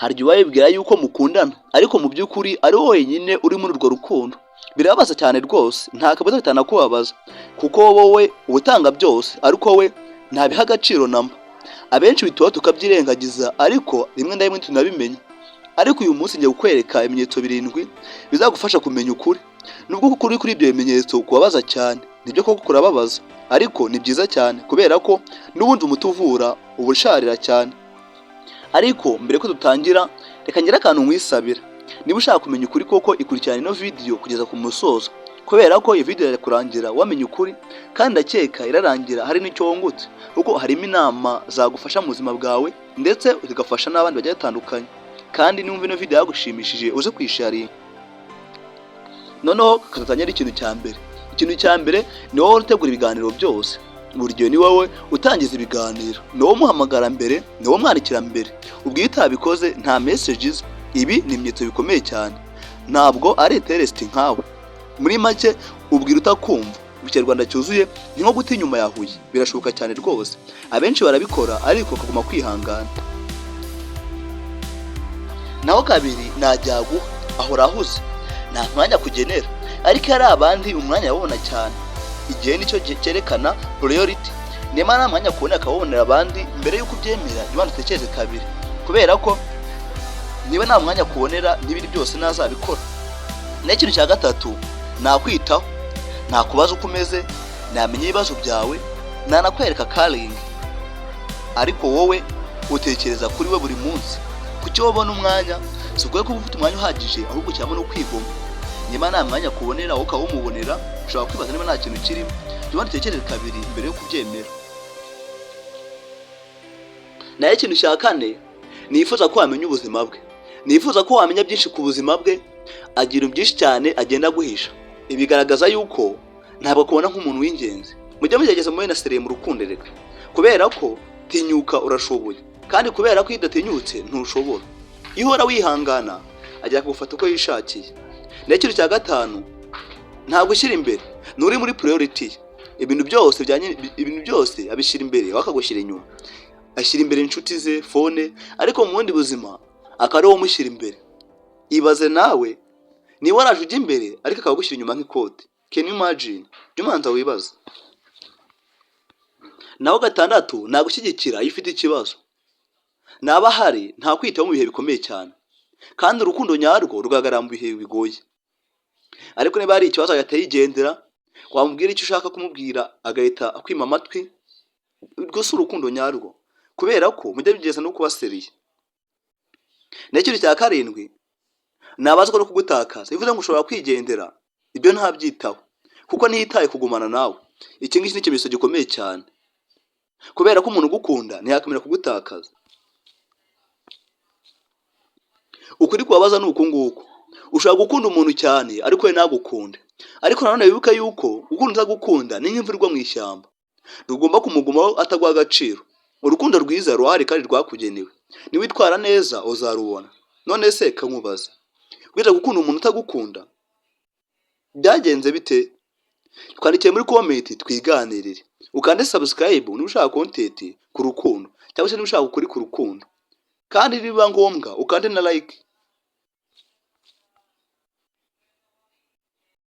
hari igihe wibwira yuko mukundana ariko mu by'ukuri ari wowe wenyine uri muri urwo rukundo. Birababaza cyane rwose, nta kabazo bitanakubabaza kuko wowe ubutanga byose ariko we ntabiha agaciro namba. Abenshi bituba tukabyirengagiza ariko rimwe na rimwe tunabimenya. Ariko uyu munsi ngiye kukwereka ibimenyetso 7 bizagufasha kumenya ukuri. Nubwo ukuri kuri ibyo bimenyetso kubabaza cyane, nibyo koko kurababaza, ariko ni byiza cyane kubera ko n'ubundi umuti uvura ubusharira cyane. Ariko mbere ko dutangira, reka ngira akantu nkwisabira. Niba ushaka kumenya ukuri koko ikurikirana ino video kugeza ku musozo, kubera ko iyi video irakurangira wamenye ukuri kandi ndakeka irarangira hari n'icyo wungutse, kuko harimo inama zagufasha mu buzima bwawe ndetse zigafasha n'abandi bagiye batandukanye. Kandi niba ino video yagushimishije uze kwisharinga. Noneho kazatanya ari ikintu cya mbere. Ikintu cya mbere ni wowe utegura ibiganiro byose. Buri gihe ni wowe utangiza ibiganiro, ni wowe muhamagara mbere, ni wowe mwandikira mbere. Ubwo utabikoze nta messages. Ibi ni ibimenyetso bikomeye cyane, ntabwo ari interest nkawe. Muri make ubwira utakumva. Mu Kinyarwanda cyuzuye ni nko guta inyuma yahuye. Birashoboka cyane rwose, abenshi barabikora ariko kaguma kwihangana. Naho kabiri najyaguha, ahora ahuze, nta mwanya kugenera, ariko ari abandi umwanya yabona cyane. Igihe nicyo cyerekana priority. Niba nta mwanya kubona akabonera abandi mbere yuko ubyemera, niba utekereze kabiri, kubera ko niba nta mwanya kubonera n'ibindi byose nazabikora. N'ikintu cya gatatu, nakwitaho, nakubaza uko umeze, namenye ibibazo byawe, nanakwereka caring. Ariko wowe utekereza kuri we buri munsi. Kuki wabona umwanya, si ukwiye kuba ufite umwanya uhagije, ahubwo cyangwa no kwigoma. Niba nta mwanya kubonera wowe ukawumubonera, ushobora kwibaza niba nta kintu kirimo. Niba utekereze kabiri mbere yo kubyemera. Naye ikintu cya kane, nifuza ko wamenya ubuzima bwe. Nifuza ko wamenya byinshi ku buzima bwe. Agira byinshi cyane agenda guhisha. Ibigaragaza yuko ntabwo kubona nk'umuntu w'ingenzi. Mujye mugerageza muri na sere mu rukundo reka. Kubera ko tinyuka urashoboye. Kandi kubera ko idatinyutse ntushobora. Ihora wihangana ajya kugufata uko yishakiye. N'ikintu cya gatanu, ntabwo ushyira imbere, nuri muri priority. Ibintu byose abishyira imbere wakagushyira inyuma. Ashyira imbere inshuti ze, phone, ariko mu wundi buzima akari wo mushyira imbere. Ibaze nawe ni waraje ujya imbere ariko akagushyira inyuma nk'ikote. Can you imagine? Jumanza wibaza. Naho gatandatu, nagushyigikira ifite ikibazo. Naba hari nta kwitaho mu bihe bikomeye cyane, kandi urukundo nyarwo rugagaramba mu bihe bigoye. Ariko niba hari ikibazo yateye igendera, wamubwira icyo ushaka kumubwira agahita akwima amatwi, rwose urukundo nyarwo, kubera ko mujye bigeza no kuba seriye. N'ikintu cya karindwi, nabazwa no kugutakaza. Bivuze ngo ushobora kwigendera, ibyo ntabyitaho, kuko ntiyitaye kugumana nawe. Iki ngiki ni ikimenyetso gikomeye cyane, kubera ko umuntu ugukunda ntiyakamera kugutakaza. Ukuri kubabaza ni uku nguku. Ushaka gukunda umuntu cyane ariko we nagukunde. Ariko nanone wibuke yuko ukunda gukunda ni nk'imvura igwa mu ishyamba. Rugomba kumugumaho atagwa agaciro. Urukundo rwiza ruhari kandi rwakugenewe. Niwitwara neza uzarubona. None se kankubaza, wita gukunda umuntu utagukunda byagenze bite? Twandikiye muri comment twiganirire. Ukande subscribe niba ushaka content ku rukundo, cyangwa se niba ushaka ukuri ku rukundo. Kandi niba ngombwa ukande na like.